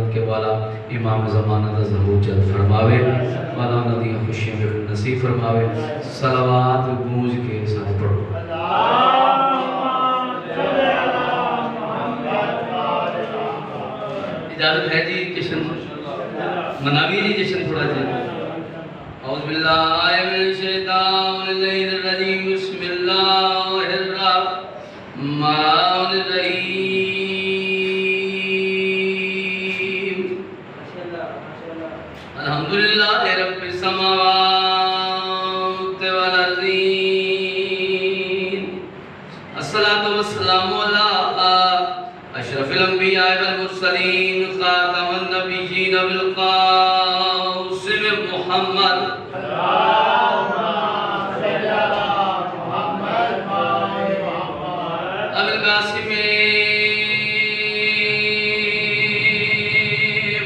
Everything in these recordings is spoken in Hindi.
के वाला इमाम ज़माना दा ज़हूर जल फरमावे, वाला नदी खुशियां में नसीब फरमावे। सलावत गूंज के साथ पढ़ो। इजाजत है जी, जश्न मनावी जी, जश्न थोड़ा सा। औज़ बिल्लाहि मिनश शैतानिर रजीम, बिस्मिल्लाहिर रहमानिर रहीम। अल्हम्दुलिल्लाहि रब्बिस समावाति वल अर्ज़ीन। अस्सलातु वस्सलामु अला अशरफिल अंबिया वल मुरसलीन, खातमुन नबिय्यीन बिल क़ासिम मुहम्मद। अबिल क़ासिम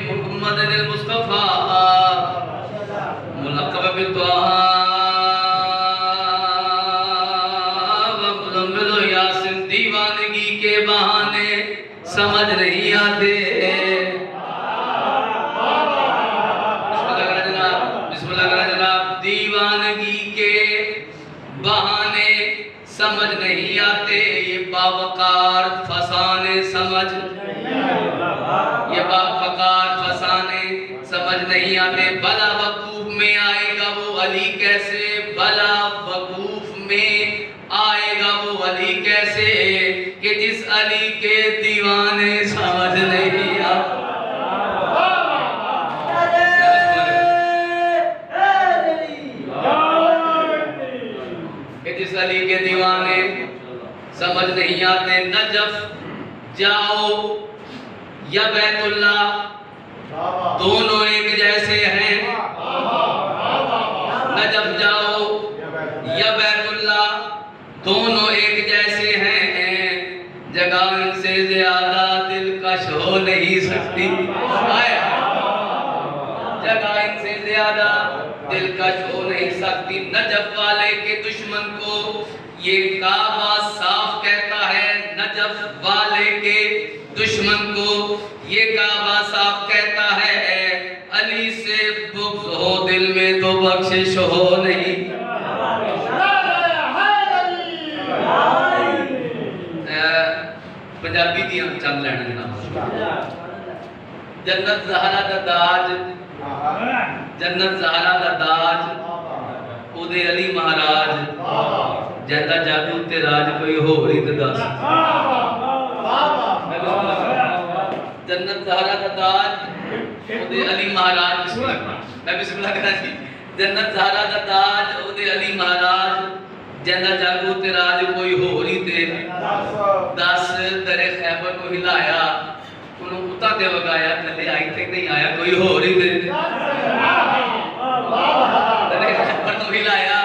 मुहम्मद अल मुस्तफ़ा मुलक़्क़ब बिल त्वाहा व मुज़म्मिल यासीन। दीवानगी के बहाने समझ नहीं आते। बिस्मिल्लाह जनाब। दीवानगी के बहाने समझ नहीं आते, ये बावकार फसाने समझ, ये बावकार फसाने समझ नहीं आते। भला वकूफ में आएगा वो अली कैसे, भला वकूफ में आएगा वो अली कैसे, कि जिस अली के दीवाने समझ नहीं आते। जिस अली के दीवाने समझ नहीं आते। नजफ जाओ या बैतुल्ला, दोनों एक जैसे हैं। नजफ जाओ या बैतुल्ला, दोनों एक जैसे हैं। जगह इनसे ज्यादा दिलकश हो नहीं सकती, जगह इनसे ज्यादा दिलकश हो नहीं सकती। नजफ वाले के दुश्मन को ये काबा साफ कहता है, नजफ वाले के दुश्मन को ये काबा साफ कहता है। अली से बुग़्ज़ हो दिल में तो बख्शिश हो नहीं। पंजाबी दी चंद लैन जनाब। जन्नत ज़हरा दा ताज, जन्नत ज़हरा दा ताज उदे अली महाराज। जैदा जादू ते राज कोई होर ही ते दस। जन्नत ज़हरा दा ताज उदे अली महाराज। मैं बिस्मिल्लाह करा जी। जन्नत ज़हरा दा ताज उदे अली महाराज। जैदा जादू ते राज कोई होर ही ते दस। दरे खैबर को हिलाया, उन्होंने उता ते वगाया, थले आई तक नहीं आया कोई होर ही ते। दरे खैबर को हिलाया,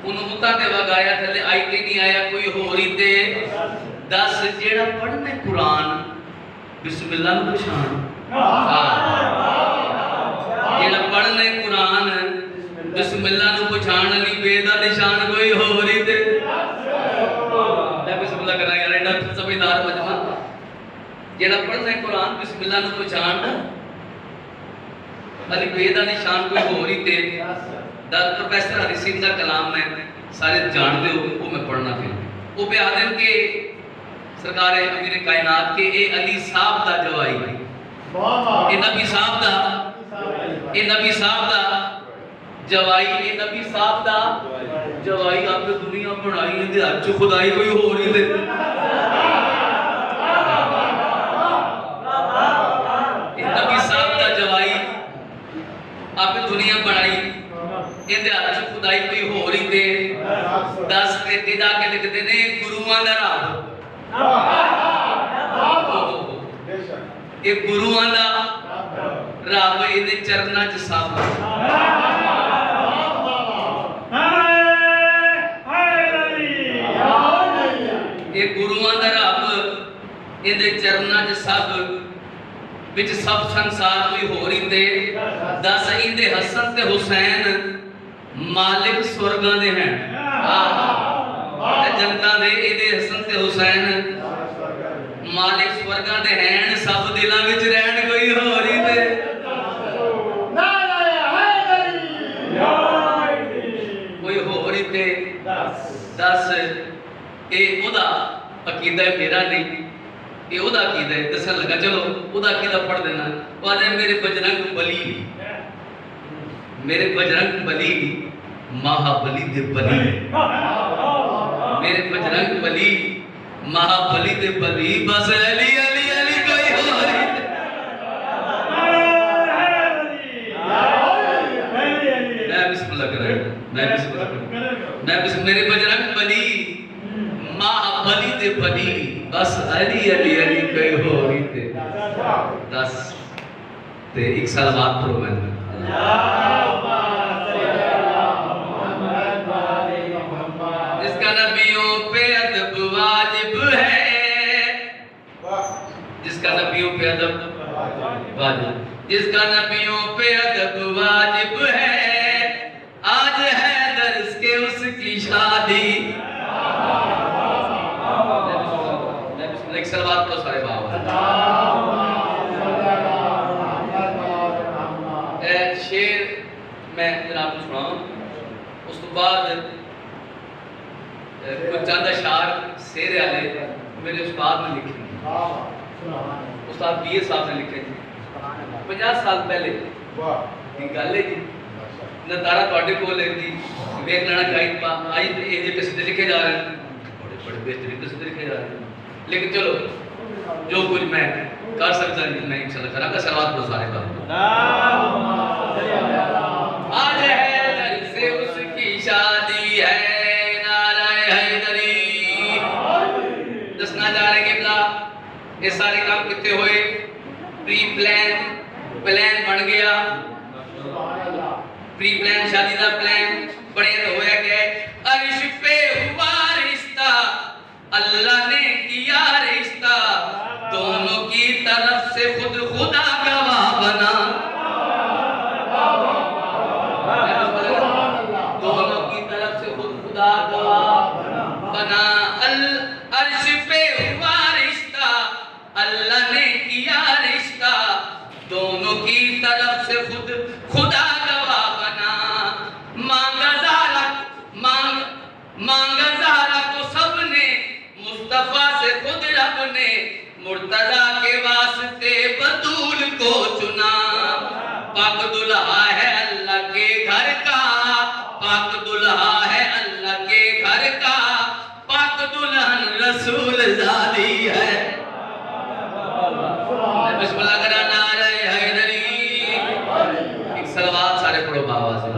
उन्होंने उता ते वगाया, थले आई तक नहीं आया कोई होर ही ते दस। जेड़ा पढ़ने कुरान बिस्मिल्लाह नु पहचान, जेड़ा पढ़ने कुरान बिस्मिल्लाह नु पहचान अली बेदा निशान कोई होर ही ते। मैं बिस्मिल्लाह करा यार, एडा समझदार मजमा। जेड़ा पढ़ने कुरान बिस्मिल्लाह नु पहचान अली बेदा निशान कोई होर ही ते। प्रोफेसर हरी सिंह का कलाम है, सारे जानते हो, वो मैं पढ़ना फिर। वो बयान है कि सरकार अमीर कायनात के ए अली साहब दा जवाई, ए नबी साहब दा, ए नबी साहब दा जवाई, ए नबी साहब दा जवाई। आपने दुनिया बनाई है ते हज खुदाई कोई हो रही ते। ए नबी साहब दा जवाई आपने दुनिया बनाई, ए ते हज खुदाई कोई हो रही ते दस। ते जाके लिखते ने गुरुआं दा रब, ये गुरुआं दा रब, इहदे चरनां च सब। ये गुरुआं दा रब, इहदे चरनां च सब, विच सब संसार कोई होर ही ते दस। इहदे हसन ते हुसैन मालिक स्वर्गां दे हैं, जनता दे। इहदे हसन ते हुसैन मालिक स्वर्गां दे हैं, सब दिलां विच रहण कोई होर ही अकीदा है, मेरा नहीं, ये ओदा अकीदा है। दसन लगा, चलो ओदा अकीदा पढ़ देना। वो आदे मेरे बजरंग बली, मेरे बजरंग बली महाबली दे बली, मेरे बजरंग बली महाबली दे बली, बस अली अली अली कोई हो रही। मैं बिस्मिल्लाह कर रहा हूं, मैं बिस्मिल्लाह कर, मैं बिस्मिल्लाह, मेरे बजरंग बली महाबली दे बली, बस अली अली अली कोई हो रही थे। 10 ते एक साल बाद पढ़ो मैं जिसका नबियों पे अदब वाजिब है, जिसका नबियों पे अदब वाजिब, जिसका नबियों पे अदब वाजिब है, आज है दर्स के उसकी शादी। एक सलवात तो सारे बाबा शेर मैं जनाब को सुनाऊं, उस तो बाद कुछ चंद अशार शेर वाले मेरे उस्ताद ने लिखे, उस्ताद बीए साहब ने लिखे 50 साल पहले की गल है जी। नतारा ਤੁਹਾਡੇ ਕੋਲ है जी, वेख लेना गाइड पा आज ये किसी लिखे जा रहे हैं, बड़े बड़े बेहतरीन किसी लिखे जा रहे हैं, लेकिन चलो जो कुछ मैं कर सकता हूं मैं इंशाल्लाह करूंगा। सलावत पढ़ो सारे बाबा। आज है दर से उसकी शादी है, नाराए हैदरी। दसना जा रहे हैं कि ये सारे काम कितने हुए, प्री प्लान बन गया, प्री प्लान शादी का प्लान बने तो होया क्या, अर्श पे हुआ रिश्ता, अल्लाह ने किया रिश्ता, दोनों की तरफ से खुद खुदा गवाह बना, दोनों की तरफ से खुद खुदा गवाह बना। अर्श पे हुआ रिश्ता, अल्लाह ने किया रिश्ता, दोनों की तरफ से खुद खुदा गवाह बना। मांगा ज़ारा को सबने, मुस्तफा से खुद रब ने मुर्तजा के वास्ते बतूल को चुना। पाक दुल्हा है अल्लाह के घर का, पाक दुल्हा है अल्लाह के घर का, पाक दुल्हन रसूल ज़ादी है। बिस्मिल्लाह करा नारे हैदरी। एक सलवात सारे पढ़ो बाबा से।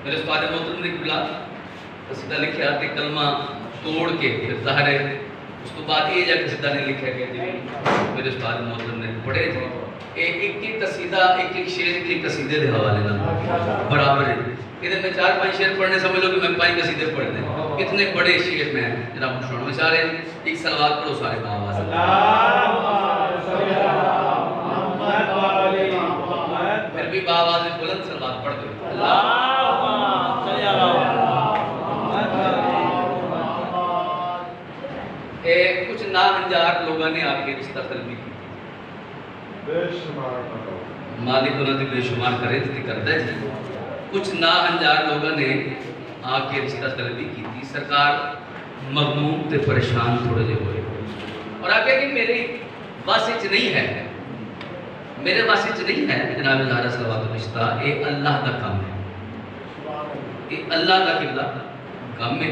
मेरे उस्ताद मोहतरम ने किबला कसीदा लिखा ते कलमा तोड़ के फिर ज़ाहिर है उस तो बाद ये जब कसीदा ने लिखा गया जी मेरे उस्ताद मोहतरम ने पढ़े थे एक कसीदा एक शेर के कसीदे के हवाले ना बराबर है। इधर में 4-5 शेर पढ़ने समझ लो कि मैं 5 कसीदे पढ़ने, कितने बड़े शेर में जनाब सुनो में सारे एक सलवात पढ़ो सारे बाबा से। फिर भी बाबा ने बुलंद सलवात पढ़ दो। कुछ नाअंजार लोगों ने आके रिश्ता तलबी की, मालिक उन्होंने बेशुमार करे करता है। कुछ नाअंजार लोगों ने आके रिश्ता तलबी की थी, सरकार मगमूम ते परेशान थोड़े जे हुए और आगे कि मेरे बस च नहीं है, मेरे बस च नहीं है जनाब ज़ारा सलवात रिश्ता, ये अल्लाह का काम है, ये अल्लाह का किबला काम है।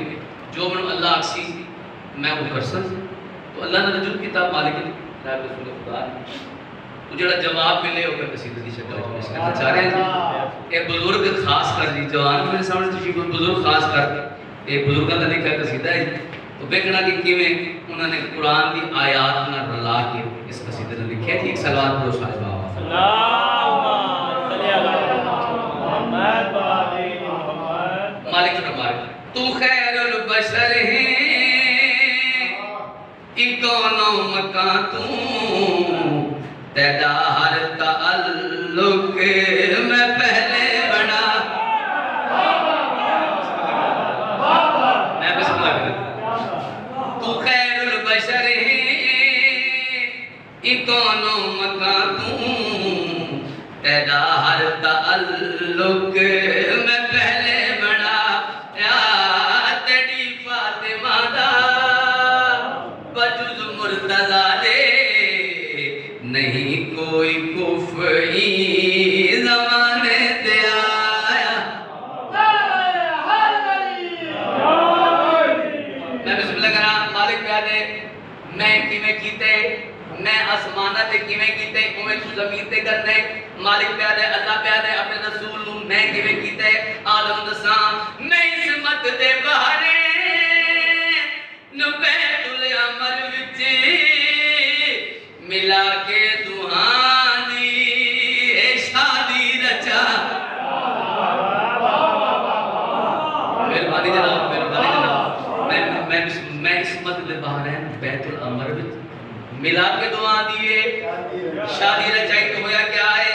जो मैं अल्लाह आखसी मैं वो कर सक तो अल्लाह ने रजूल किताब मालिक जनाब रसूल खुदा तो जड़ा जवाब मिले वो मैं कसीदे की शक्ल में पेश करना चाह रहे हैं। ये बुजुर्ग खास कर जी जवान मेरे सामने तो कोई बुजुर्ग खास कर एक बुजुर्गों का लिखा कसीदा है तो देखना कि किवें उन्होंने कुरान की आयात ना रला के इस कसीदे ने लिखा है। एक सलावत पढ़ो सारे बाबा। मालिक फरमाए तू खैरुल बशर है इकोनो मका तू तेरा हर ताल्लुक मैं पहले बना। मैं बिस्मिल्लाह कर तू खैरुल बशर है इकोनो मका तू तेरा हर ताल्लुक मैं जमाने ते आया। मैं बिस्मिल्लाह करा मालिक प्यादे मैं किवें कीते मैं आसमाना ते किवें कीते उवें तू जमीन ते करने मालिक प्यादे अल्लाह प्यादे अपने रसूल नू मैं किवें कीते आलम दसा मैं इस्मत दे बहारे बैतुल अमर विच मिला के दुहानी शादी रचा। मेहरबानी जनाब मैं इस्मत दे बहारे बैतुल अमर विच मिला के दुआ दिए शादी रचाई। तो होया क्या है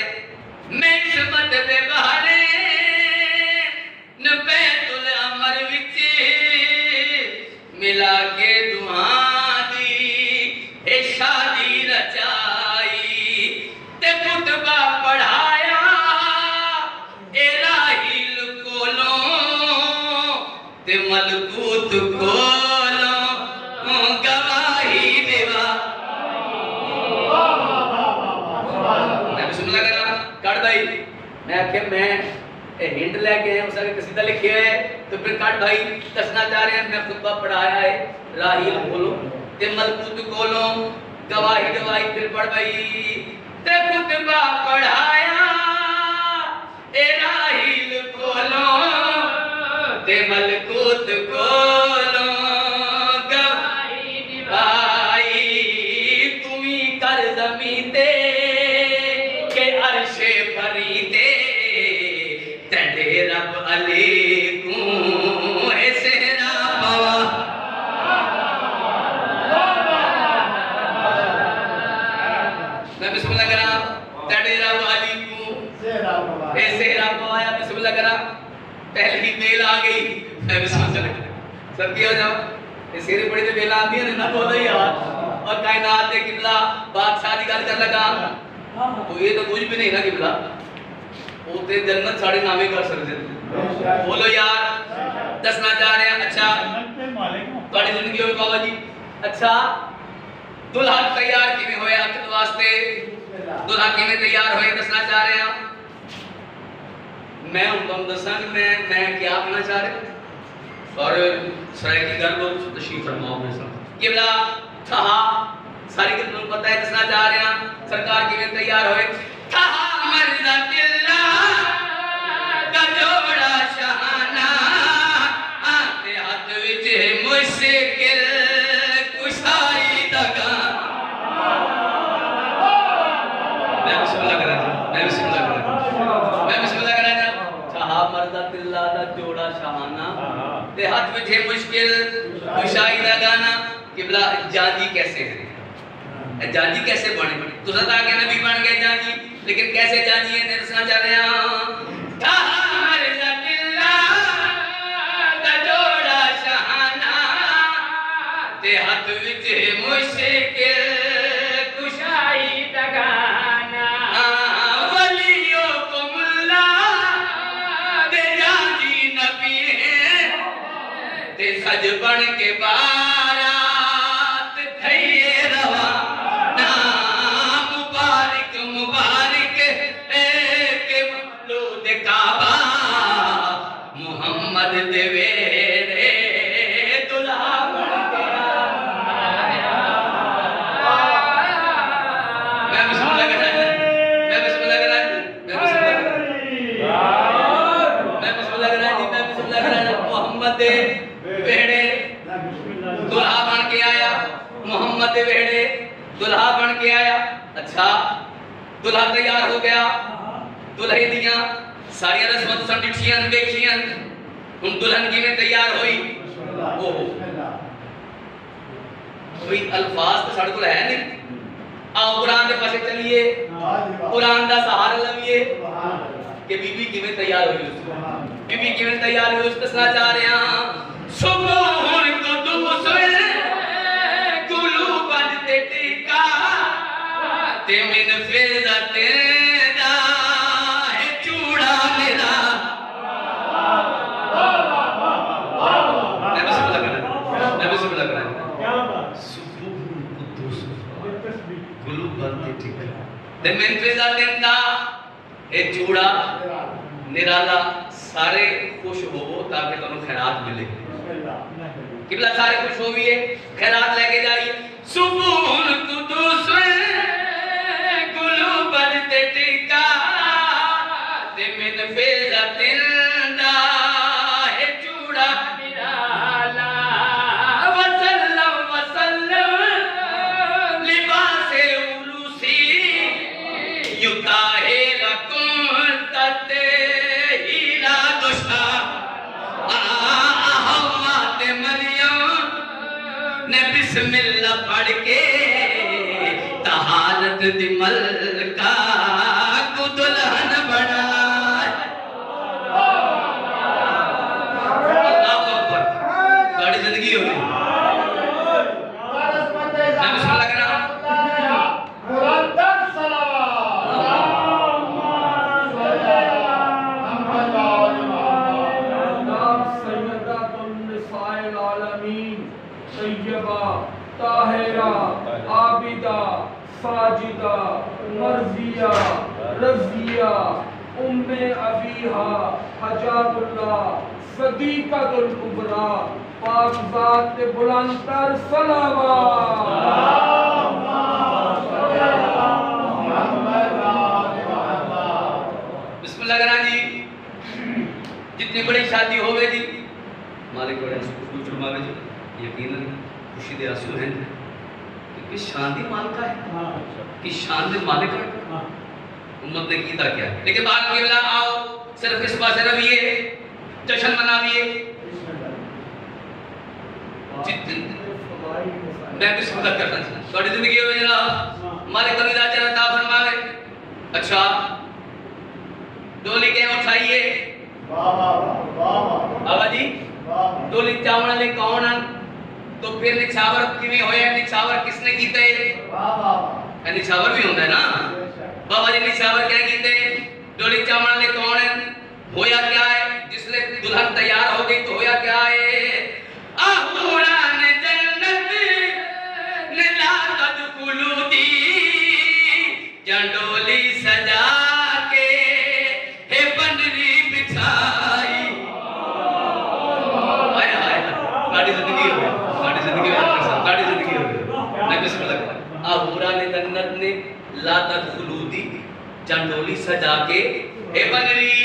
मैं इस्मत दे बहारे बैतुल अमर विच मिला के दुआ दी ए शादी रचाई ते खुतबा पढ़ाया ए राहिल कोलों ते मलकूत कोलों गवाही देवा। मैं भी सुन लगा कट भाई मैं आखे मैं हिंट लेके आया उसका कसीदा लिखे है तो फिर कट भाई दसना चाह रहे हैं मैं खुतबा पढ़ाया है राहिल बोलो ते मलकूत कोलो गवाही दवाई फिर पढ़ भाई ते खुतबा पढ़ाया ए राहिल कोलो ते मलकूत कोलो गवाही दवाई तुम्ही कर जमीन ते के अर्शे फरीदे तेरे रब अली को ऐसे ना पावा। मैं बिस्मिल्लाह करा तेरे रब अली को ऐसे ना पाया। बिस्मिल्लाह करा पहले ही बेल आ गई। मैं बिस्मिल्लाह करा सब की हो जाओ ये सिरे बड़ी तो बेल आती है ना बोलो यार और कायनात के किबला बादशाह की गल कर लगा तो ये तो कुछ भी नहीं ना किबला उते जन्नत साढ़े नामे कर सकते बोलो यार दसना चाह रहे हैं। अच्छा तुम्हारी जिंदगी हो बाबा जी अच्छा दुल्हा तैयार किवें होया अकद वास्ते दुल्हा किवें तैयार होए दसना चाह रहे हैं। मैं तुम दसा कि मैं क्या कहना चाह रहे और सराय की गल तशरीफ फरमाओ मेरे साथ किबला था सारी गल पता है दसना चाह रहे हैं सरकार किवें तैयार होए था मर्दा दिल्ला दा जोड़ा शहाना आते हाथ विच मुश्किल कुशाई दा गाना। मैं बिस्मिल्लाह करा था मर्दा दिल्ला दा जोड़ा शहाना ते हाथ विच मुश्किल कुशाई दा गाना। किबला जाजी कैसे है जाजी कैसे बने तो सदा के नबी बन गए जाजी लेकिन कैसे जाजी है दसना चाह रहे हैं। जोड़ा शहाना ते हाथ विच मुश्किल कुशाई दा गाना वलियों को मुल्ला दे जाजी नबी ते सज बन के बारात थइए रवा मोहम्मद देवे रे दुल्हा बन गया। मैं बिस्मिल्लाह करा मोहम्मद दे वेड़े दुल्हा बन के आया मोहम्मद दे वेड़े दुल्हा बन के आया। अच्छा दुल्हा तैयार हो गया दुल्हे दियां सारियां रस्मां तुसां डिठियां देखियां हुन दुल्हन किवें तैयार होई ओहो कोई अल्फाज तो साडे कोल है नहीं। आओ कुरान के पासे चलिए कुरान का सहारा लविए कि बीबी किवें तैयार हुई बीबी किवें तैयार हुई उस दसना चाह रहे हैं। सुबह को दूसरे कुलू बजते टीका ते मिन फिज़ते दा है चूड़ा मेरा। मैं बिस्मिल्लाह करा सुबह को दूसरे कुलू बजते टीका ते मिन फिज़ते दा ये चूड़ा निराला सारे खुश होवो ताकि तुहानू खैरात मिले। किबला सारे खुश होविए, खैरात लेके जाइए। सुकून कुदूस गुलू बदते टिका ते मिन फेज़तिन दा है चूड़ा निराला वसल्लम वसल्लम लिबासे उलूसी युताहे लकुम तते हीरा दुशा आहमाते मरियम ने बिस्मिल्लाह पढ़ के तहारत दी मलका को दुल्हन बनाए। अल्लाहू अकबर, सारी जिंदगी हो गई। मैं बिस्मिल्लाह कह रहा हूं। ताहिरा आबिदा साजिदा मर्जिया रज़िया उम्मे अबीहा हजातुल्लाह सदीक़तुल कुबरा पाक ज़ात के बुलंद पर सलावत। बिस्मिल्लाह जी। जितनी बड़ी शादी होवे जी मालिक बड़े खुश फरमावे जी, यकीनन खुशी दे आंसू हैं कि शान दी मालिक है, कि शान दे मालिक है। उम्मत ने कीता क्या, लेकिन बात केवला आओ सिर्फ इस पास रविए जश्न मनाविए। मैं बिस्मिल्लाह करता हूं थोड़ी जिंदगी में जनाब मालिक कभी राजा अता फरमावे। अच्छा डोली के उठाइए बाबा जी, डोली चावण ले कौन है? तो फिर निछावर किवें होया? निछावर किसने कीते? निछावर भी होंदा है ना बाबा जी। निछावर क्या कीते? डोली चावण ले कौन है? होया क्या है? जिसले दुल्हन तैयार हो गई तो होया क्या है? आहूरा ने जन्नत ने ला तदखुलूदी जंडोली सजा के हे बनरी बिछाई। हाय हाय साडी जिंदगी हो गई, साडी जिंदगी हो गई, साडी जिंदगी हो गई। मैं बिस्मिल्लाह आहूरा ने जन्नत ने ला तदखुलूदी जंडोली सजा के हे बनरी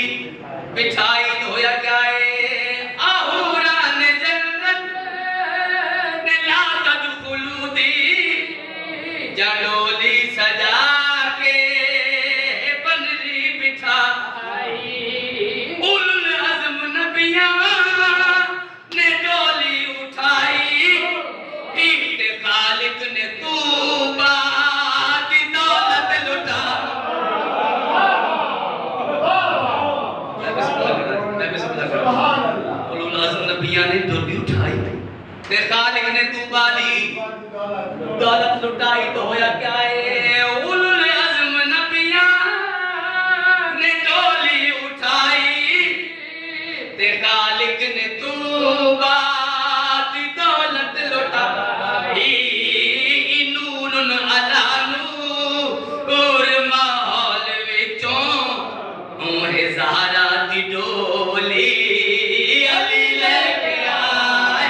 बिछाई तो होया क्या है? आहूरा ने जन्नत ने ला तदखुलूदी जंडोली सजा के हे बनरी बिछाई। उलुल अज़्म नबियां ने डोली उठाई, ईद खालिक ने तूबा दी दौलत लुटा। उलुल अज़्म नबियां ने डोली उठाई ते खालिक ने तूबा दी दौलत लुटाई तो होया क्या है? उलुल अज़्म नबियां ने डोली उठाई ते खालिक ने तूबा दी दौलत लुटाई। नूरुन अला नूर माहौल विचों है ज़हरा दी डोली अली लेके आए।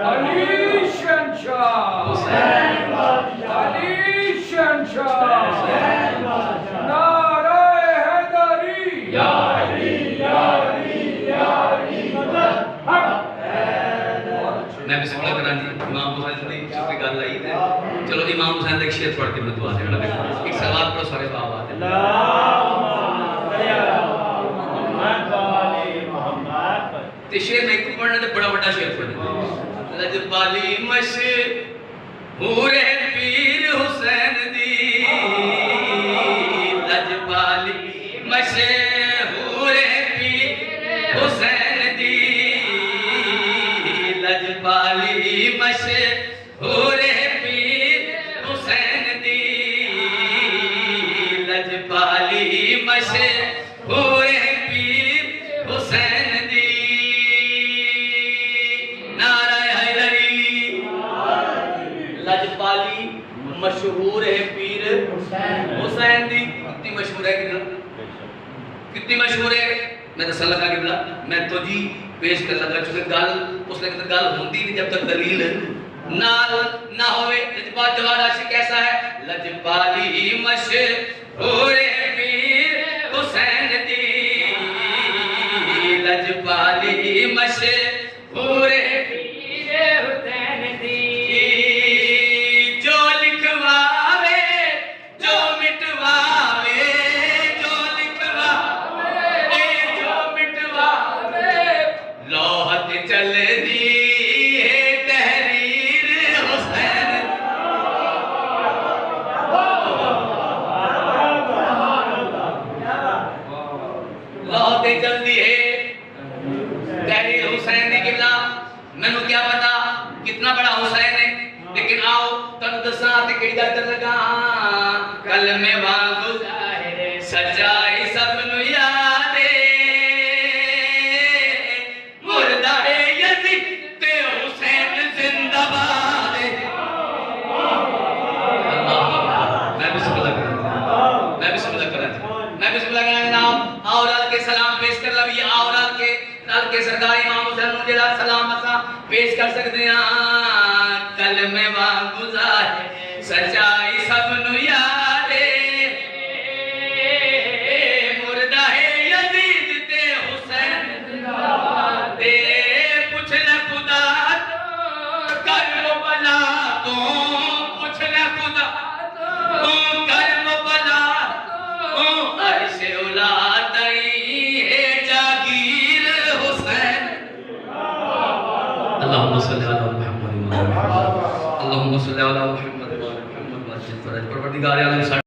अली शहंशाह अली शहंशाह नारे हैदरी या अली या अली या अली हक। मैं बिस्मिल्लाह करा जी। इमाम हुसैन दी की गल आई है, चलो इमाम हुसैन दा एक शेर पढ़ के मैं दुआ देना लगा। एक सलावत पढ़ो सारे बाबा दे। ते शेर में एक पढ़ना ते बड़ा बड़ा शेर पढ़ना। लजपाली मशहूर है पीर हुसैन दी, लजपाली मशहूर है पीर हुसैन दी, लजपाली मशहूर है पीर हुसैन दी, लजपाली मशहूर है पीर हुसैन दी। नारा हैदरी लजपाली मशहूर है पीर हुसैन दी। कितनी मशहूर है कितनी मशहूर है। मैं दस लगा किबला मैं तो जी पेश कर लगा चुके गल उसने गल होंदी नहीं जब तक दलील नाल ना होवे। लजपा जवाड़ा से कैसा है लजपाली मशहूर है पीर हुसैन दी लजपाली मशहूर है पीर हुसैन दी जो लिखवावे जो मिटवावे जो लिखवावे जो मिटवावे लौहत चलदी है तहरीर हुसैन लौहत चलदी है तहरीर हुसैन दी। किबला मैनू क्या पता कितना बड़ा हुसैन है लेकिन आओ तन दसा ते केड़ी गल कर लगा कलमे वांगू सच्चाई सब नु याद मुर्दा है यजीद ते हुसैन जिंदाबाद। अल्लाह मैं बिस्मिल्लाह करा नाम और अल के सलाम पेश कर लवी और अल के सरदार इमाम हुसैन नु जेड़ा सलाम असा पेश कर सकदे हां कलमे वांगू सच्चाई सब नु याद मुर्दा है यजीद ते हुसैन जिंदाबाद। पूछ ले खुदा तो करबला तो पूछ ले खुदा तो करबला तो अर्श औलाद है जागीर हुसैन। अल्लाहुम्मा सल्ली अला मुहम्मद अल्लाहुम्मा सल्ली अला मुहम्मद परवरदिगार आलम।